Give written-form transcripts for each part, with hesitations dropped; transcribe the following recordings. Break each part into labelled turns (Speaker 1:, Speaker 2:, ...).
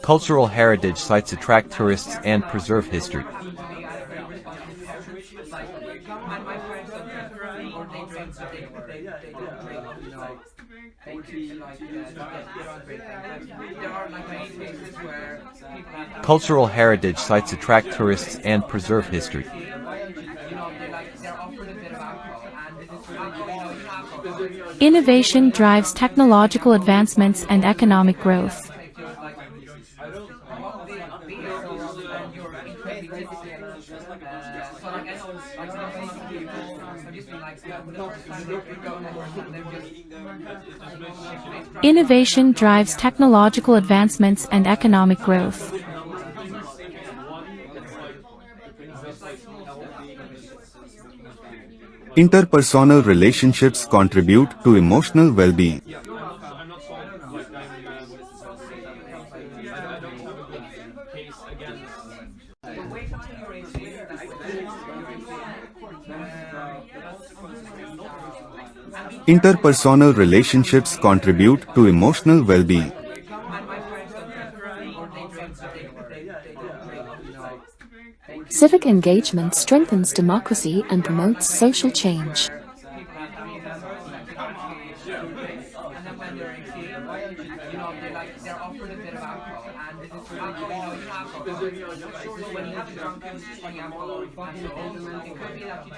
Speaker 1: Cultural heritage sites attract tourists and preserve history. Cultural heritage sites attract tourists and preserve history.
Speaker 2: Innovation drives technological advancements and economic growth. Innovation drives technological advancements and economic growth.
Speaker 3: Interpersonal relationships contribute to emotional well-being. Interpersonal relationships contribute to emotional well-being.
Speaker 2: Civic engagement strengthens democracy and promotes social change.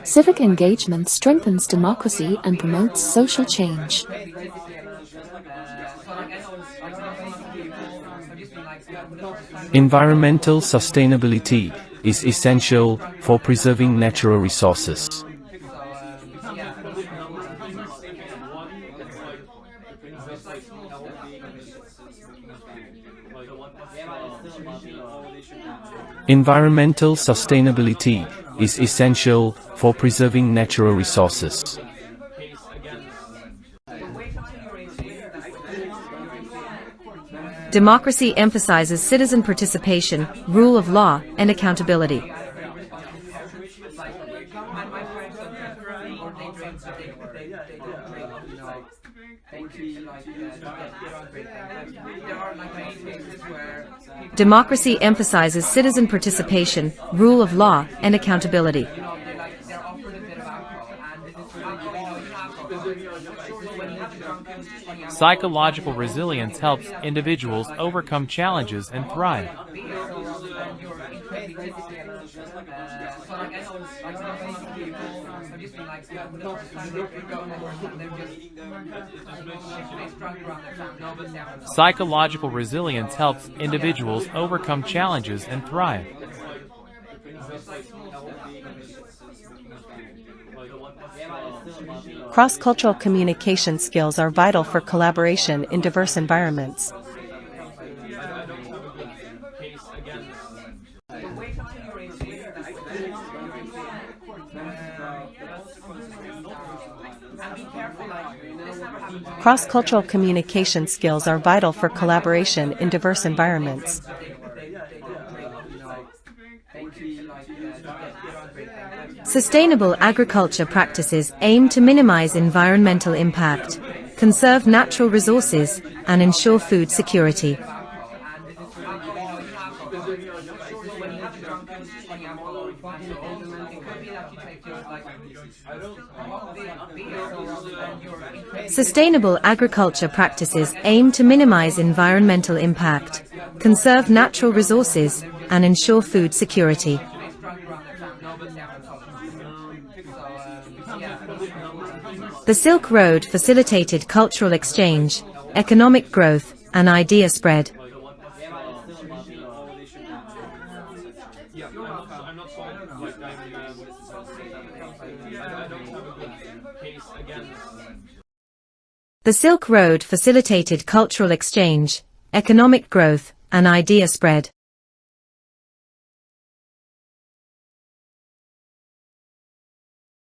Speaker 2: Civic engagement strengthens democracy and promotes social change.
Speaker 4: Environmental sustainability is essential for preserving natural resources. Environmental sustainability is essential for preserving natural resources.
Speaker 5: Democracy emphasizes citizen participation, rule of law, and accountability. Democracy emphasizes citizen participation, rule of law, and accountability.
Speaker 6: Psychological resilience helps individuals overcome challenges and thrive. Psychological resilience helps individuals overcome challenges and thrive.
Speaker 5: Cross-cultural communication skills are vital for collaboration in diverse environments. Cross-cultural communication skills are vital for collaboration in diverse environments. Sustainable agriculture practices aim to minimize environmental impact, conserve natural resources, and ensure food security. Sustainable agriculture practices aim to minimize environmental impact, conserve natural resources, and ensure food security. The Silk Road facilitated cultural exchange, economic growth, and idea spread. The Silk Road facilitated cultural exchange, economic growth, and idea spread.